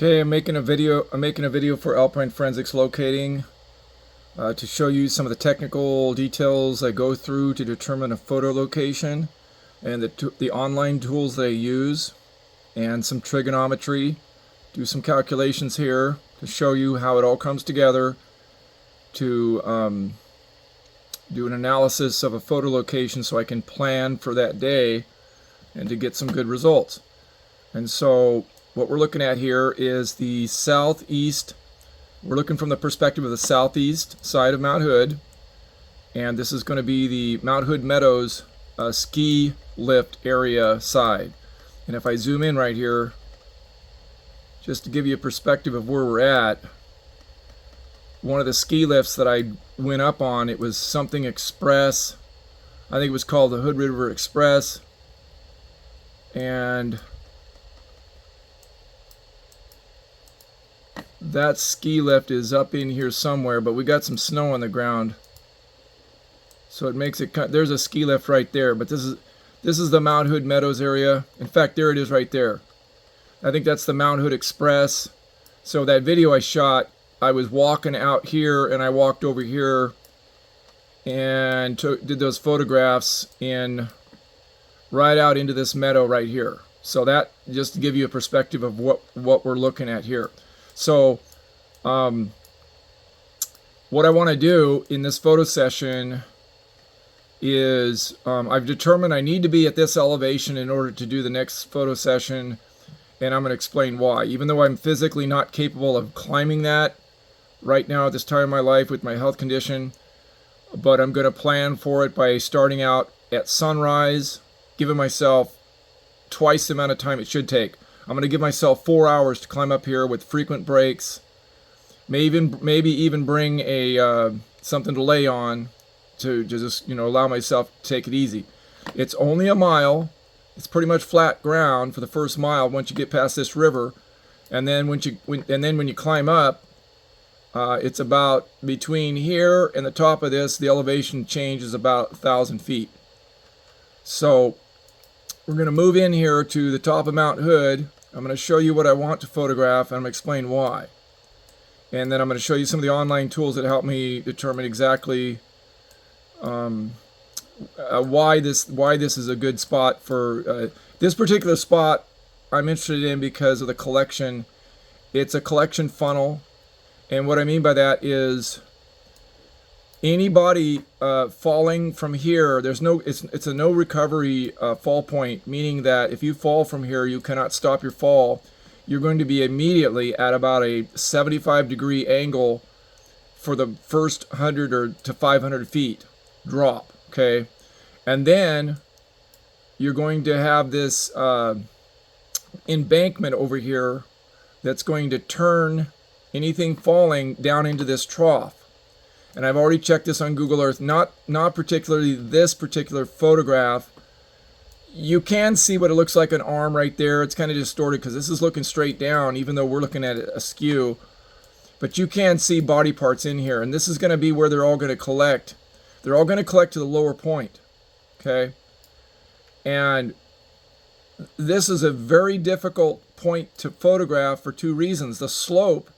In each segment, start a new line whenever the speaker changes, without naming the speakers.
Okay, I'm making a video for Alpine Forensics Locating to show you some of the technical details I go through to determine a photo location, and the online tools that I use, and some trigonometry. Do some calculations here to show you how it all comes together to do an analysis of a photo location so I can plan for that day and to get some good results. And so what we're looking at here is the southeast. We're looking from the perspective of the southeast side of Mount Hood, and this is going to be the Mount Hood Meadows ski lift area side. And if I zoom in right here, just to give you a perspective of where we're at, one of the ski lifts that I went up on, it was something Express. I think it was called the Hood River Express. And that ski lift is up in here somewhere, but we got some snow on the ground, so it makes it. There's a ski lift right there, but this is the Mount Hood Meadows area. In fact, there it is right there. I think that's the Mount Hood Express. So that video I shot, I was walking out here and I walked over here and did those photographs in right out into this meadow right here. So that, just to give you a perspective of what we're looking at here. So what I want to do in this photo session is I've determined I need to be at this elevation in order to do the next photo session, and I'm going to explain why. Even though I'm physically not capable of climbing that right now at this time in my life with my health condition, but I'm going to plan for it by starting out at sunrise, giving myself twice the amount of time it should take. I'm going to give myself 4 hours to climb up here with frequent breaks. Maybe even bring a something to lay on to just allow myself to take it easy. It's only a mile. It's pretty much flat ground for the first mile once you get past this river, and then when you climb up, it's about between here and the top of this. The elevation change is about 1,000 feet. So we're going to move in here to the top of Mount Hood. I'm going to show you what I want to photograph, and I'm going to explain why. And then I'm going to show you some of the online tools that help me determine exactly why this is a good spot for this particular spot. I'm interested in because of the collection. It's a collection funnel, and what I mean by that is anybody falling from here, it's a no recovery fall point, meaning that if you fall from here, you cannot stop your fall. You're going to be immediately at about a 75-degree angle for the first 100 to 500 feet drop, okay? And then you're going to have this embankment over here that's going to turn anything falling down into this trough. And I've already checked this on Google Earth, not particularly this particular photograph. You can see what it looks like an arm right there. It's kind of distorted because this is looking straight down, even though we're looking at it askew. But you can see body parts in here, and this is going to be where they're all going to collect. They're all going to collect to the lower point, okay? And this is a very difficult point to photograph for two reasons. The slope.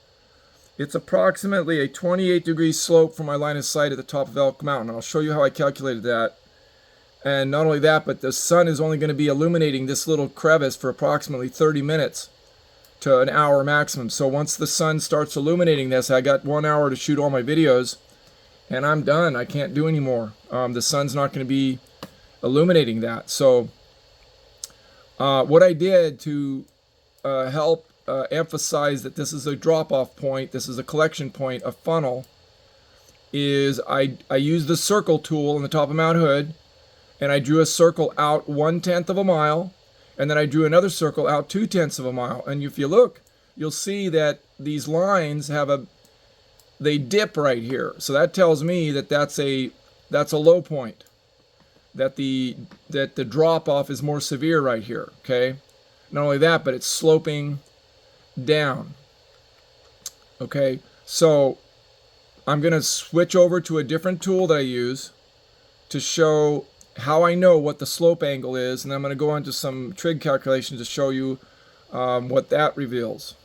It's approximately a 28-degree slope from my line of sight at the top of Elk Mountain. I'll show you how I calculated that. And not only that, but the sun is only going to be illuminating this little crevice for approximately 30 minutes to an hour maximum. So once the sun starts illuminating this, I got 1 hour to shoot all my videos, and I'm done. I can't do any more. The sun's not going to be illuminating that. So what I did to help emphasize that this is a drop-off point, this is a collection point, a funnel, is I used the circle tool on the top of Mount Hood, and I drew a circle out 1/10 of a mile, and then I drew another circle out 2/10 of a mile. And if you look, you'll see that these lines they dip right here. So that tells me that that's a low point, that the drop-off is more severe right here, okay? Not only that, but it's sloping down. Okay, so I'm going to switch over to a different tool that I use to show how I know what the slope angle is, and I'm going to go on to some trig calculations to show you what that reveals.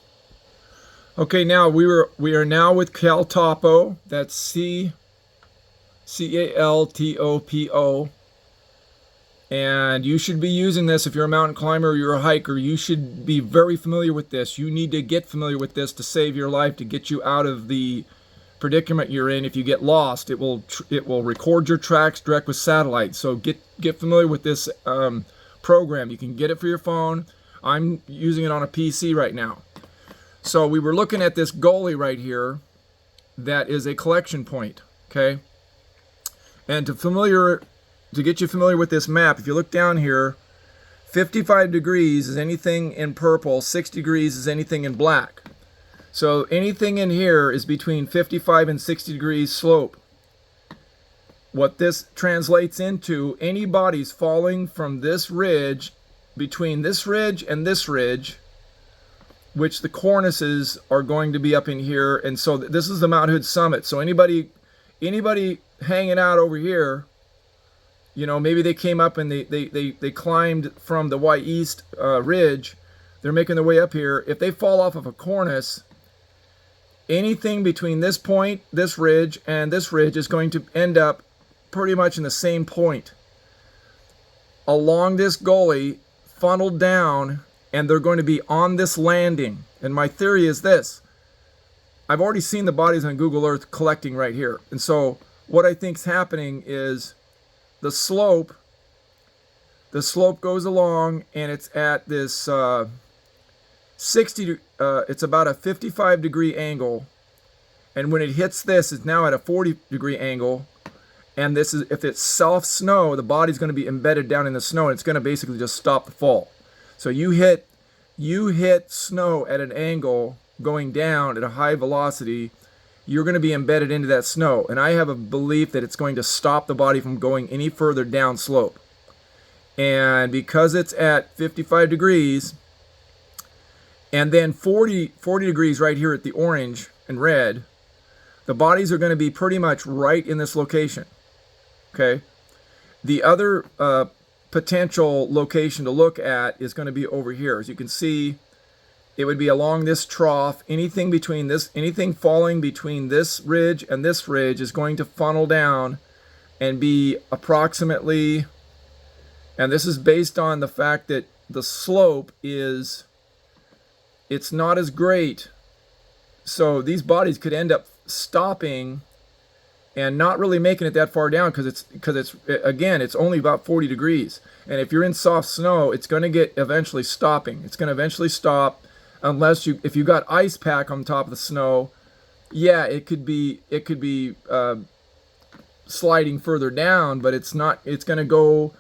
Okay, now we are now with CalTopo. That's CalTopo. And you should be using this if you're a mountain climber or you're a hiker. You should be very familiar with this. You need to get familiar with this to save your life, to get you out of the predicament you're in. If you get lost, it will record your tracks direct with satellite. So get familiar with this program. You can get it for your phone. I'm using it on a PC right now. So we were looking at this gully right here that is a collection point, okay? And to get you familiar with this map, if you look down here, 55 degrees is anything in purple, 6 degrees is anything in black. So anything in here is between 55 and 60 degrees slope. What this translates into, any bodies falling from this ridge, between this ridge and this ridge, which the cornices are going to be up in here, and so this is the Mount Hood summit. So anybody hanging out over here, you know, maybe they came up and they climbed from the Y East ridge. They're making their way up here. If they fall off of a cornice, anything between this point, this ridge, and this ridge is going to end up pretty much in the same point along this gully, funneled down, and they're going to be on this landing. And my theory is this: I've already seen the bodies on Google Earth collecting right here. And so what I think is happening is the slope goes along, and it's at this it's about a 55 degree angle, and when it hits this, it's now at a 40 degree angle. And this is, if it's soft snow, the body's going to be embedded down in the snow, and it's going to basically just stop the fall. So you hit snow at an angle going down at a high velocity, you're going to be embedded into that snow. And I have a belief that it's going to stop the body from going any further down slope. And because it's at 55 degrees, and then 40 degrees right here at the orange and red, the bodies are going to be pretty much right in this location. Okay? The other potential location to look at is going to be over here. As you can see, it would be along this trough. Anything falling between this ridge and this ridge is going to funnel down and be approximately, and this is based on the fact that the slope it's not as great. So these bodies could end up stopping and not really making it that far down, because it's only about 40 degrees. And if you're in soft snow, it's going to get eventually stopping. It's going to eventually stop, unless if you got ice pack on top of the snow. Yeah, it could be sliding further down, but it's not. It's going to go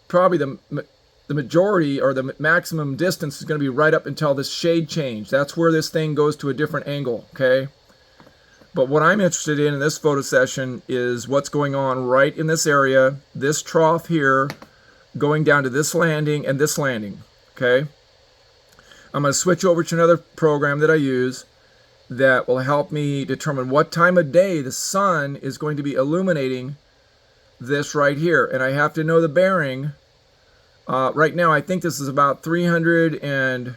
probably the majority, or the maximum distance is going to be right up until this shade change. That's where this thing goes to a different angle. Okay. But what I'm interested in this photo session is what's going on right in this area, this trough here, going down to this landing and this landing, okay? I'm going to switch over to another program that I use that will help me determine what time of day the sun is going to be illuminating this right here. And I have to know the bearing. Right now, I think this is about 300 and...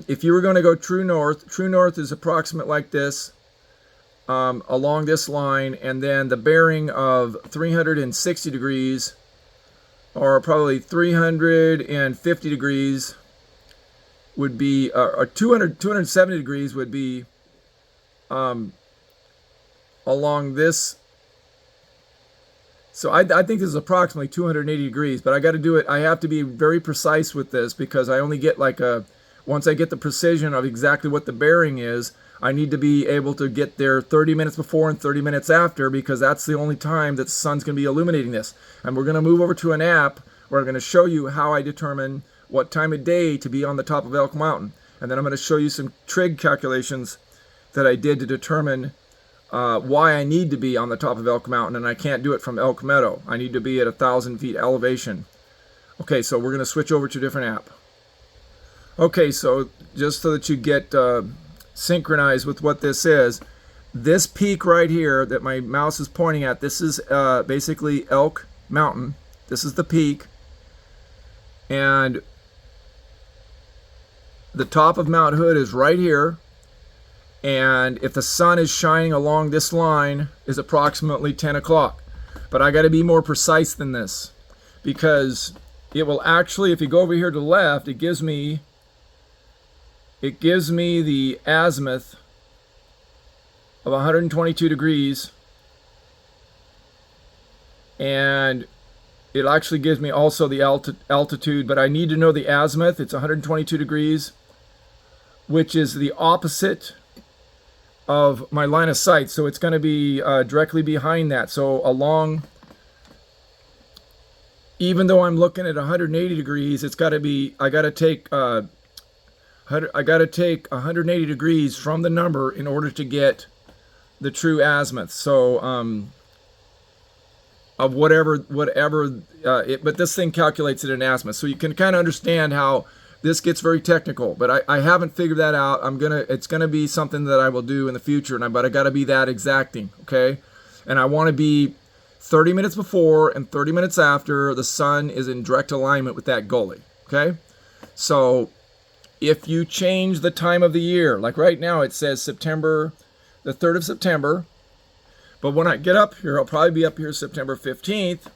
if you were going to go true north is approximate like this. Along this line, and then the bearing of 360 degrees, or probably 350 degrees would be, or 270 degrees would be along this. So I think this is approximately 280 degrees, but I got to do it. I have to be very precise with this, because I only get once I get the precision of exactly what the bearing is, I need to be able to get there 30 minutes before and 30 minutes after, because that's the only time that the sun's going to be illuminating this. And we're going to move over to an app where I'm going to show you how I determine what time of day to be on the top of Elk Mountain. And then I'm going to show you some trig calculations that I did to determine why I need to be on the top of Elk Mountain, and I can't do it from Elk Meadow. I need to be at 1,000 feet elevation. Okay, so we're going to switch over to a different app. Okay, so just so that you get synchronized with what this is, this peak right here that my mouse is pointing at, this is basically Elk Mountain. This is the peak, and the top of Mount Hood is right here, and if the sun is shining along this line, is approximately 10 o'clock. But I got to be more precise than this, because it will actually, if you go over here to the left, it gives me the azimuth of 122 degrees, and it actually gives me also the altitude, but I need to know the azimuth. It's 122 degrees, which is the opposite of my line of sight. So it's going to be directly behind that. So along, even though I'm looking at 180 degrees, it's got to be, I got to take 180 degrees from the number in order to get the true azimuth. So of whatever but this thing calculates it in azimuth. So you can kind of understand how this gets very technical, but I haven't figured that out. It's gonna be something that I will do in the future, but I got to be that exacting, okay? And I want to be 30 minutes before and 30 minutes after the sun is in direct alignment with that gully, okay? So if you change the time of the year, like right now it says September, the 3rd of September, but when I get up here, I'll probably be up here September 15th,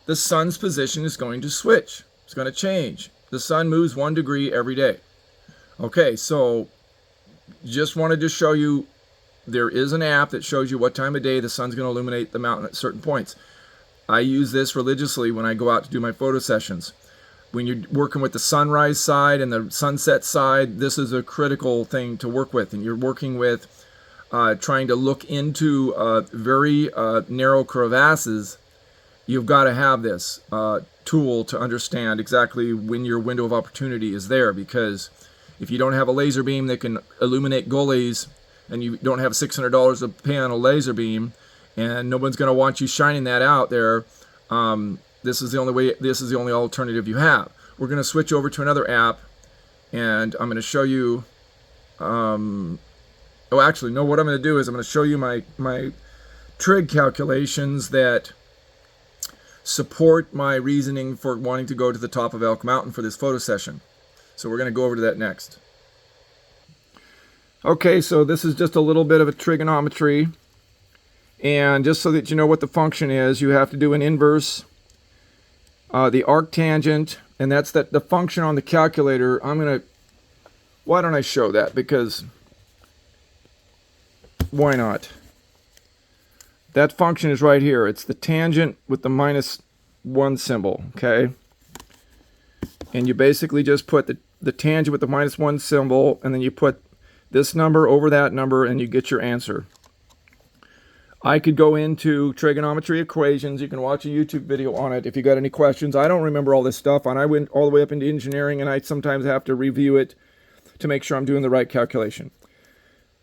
the sun's position is going to switch. It's going to change. The sun moves 1 degree every day. Okay, so just wanted to show you there is an app that shows you what time of day the sun's going to illuminate the mountain at certain points. I use this religiously when I go out to do my photo sessions. When you're working with the sunrise side and the sunset side, this is a critical thing to work with. And you're working with trying to look into very narrow crevasses. You've got to have this tool to understand exactly when your window of opportunity is there, because if you don't have a laser beam that can illuminate gullies, and you don't have $600 to pay on a laser beam, and no one's going to want you shining that out there, this is the only way. This is the only alternative you have. We're going to switch over to another app, and I'm going to show you. Oh, actually, no. What I'm going to do is I'm going to show you my trig calculations that support my reasoning for wanting to go to the top of Elk Mountain for this photo session. So we're going to go over to that next. Okay, so this is just a little bit of a trigonometry, and just so that you know what the function is, you have to do an inverse, the arctangent, and that's the function on the calculator. Why don't I show that? Because why not? That function is right here. It's the tangent with the -1 symbol, okay? And you basically just put the tangent with the -1 symbol, and then you put this number over that number, and you get your answer. I could go into trigonometry equations. You can watch a YouTube video on it if you got any questions. I don't remember all this stuff, and I went all the way up into engineering, and I sometimes have to review it to make sure I'm doing the right calculation.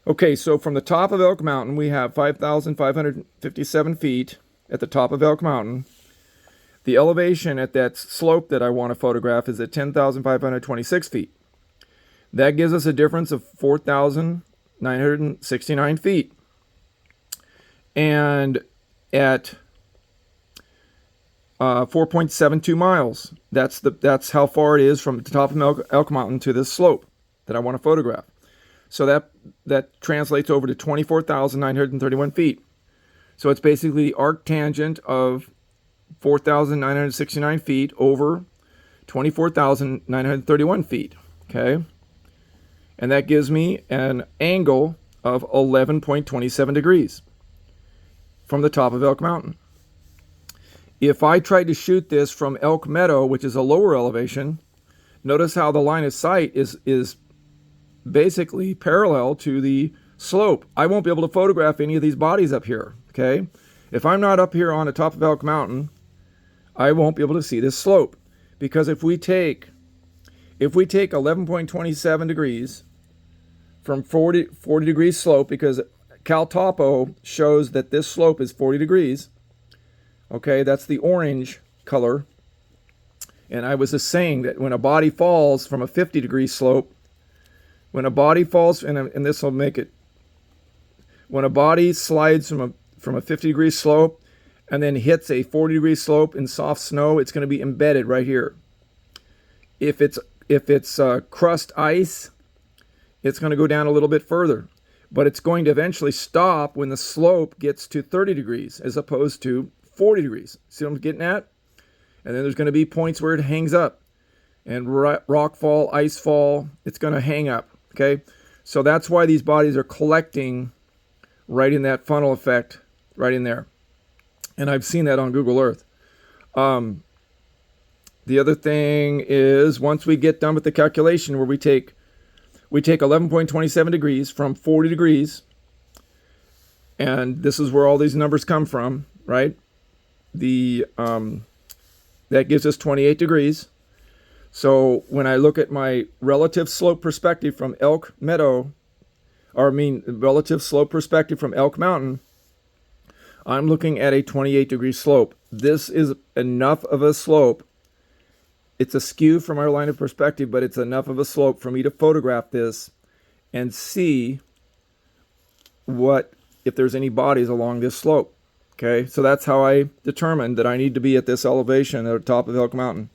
Okay, so from the top of Elk Mountain, we have 5,557 feet at the top of Elk Mountain. The elevation at that slope that I want to photograph is at 10,526 feet. That gives us a difference of 4,969 feet. And at 4.72 miles, that's how far it is from the top of Elk Mountain to this slope that I want to photograph. So that translates over to 24,931 feet. So it's basically the arctangent of 4,969 feet over 24,931 feet. Okay? And that gives me an angle of 11.27 degrees from the top of Elk Mountain. If I tried to shoot this from Elk Meadow, which is a lower elevation, notice how the line of sight is basically parallel to the slope. I won't be able to photograph any of these bodies up here, okay? If I'm not up here on the top of Elk Mountain, I won't be able to see this slope, because if we take 11.27 degrees from 40 degrees slope, because CalTopo shows that this slope is 40 degrees, okay, that's the orange color, and I was just saying that when a body falls from a 50 degree slope, when a body falls, and this will make it, when a body slides from a 50 degree slope and then hits a 40 degree slope in soft snow, it's going to be embedded right here. If it's crust ice, it's going to go down a little bit further. but it's going to eventually stop when the slope gets to 30 degrees as opposed to 40 degrees. See what I'm getting at? And then there's going to be points where it hangs up. And rock fall, ice fall, it's going to hang up. Okay? So that's why these bodies are collecting right in that funnel effect, right in there. And I've seen that on Google Earth. The other thing is, once we get done with the calculation where we take 11.27 degrees from 40 degrees, and this is where all these numbers come from, right? That gives us 28 degrees. So when I look at my relative slope perspective from Elk Meadow, relative slope perspective from Elk Mountain, I'm looking at a 28 degree slope. This is enough of a slope. It's askew from our line of perspective, but it's enough of a slope for me to photograph this and see if there's any bodies along this slope. Okay, so that's how I determined that I need to be at this elevation at the top of Elk Mountain.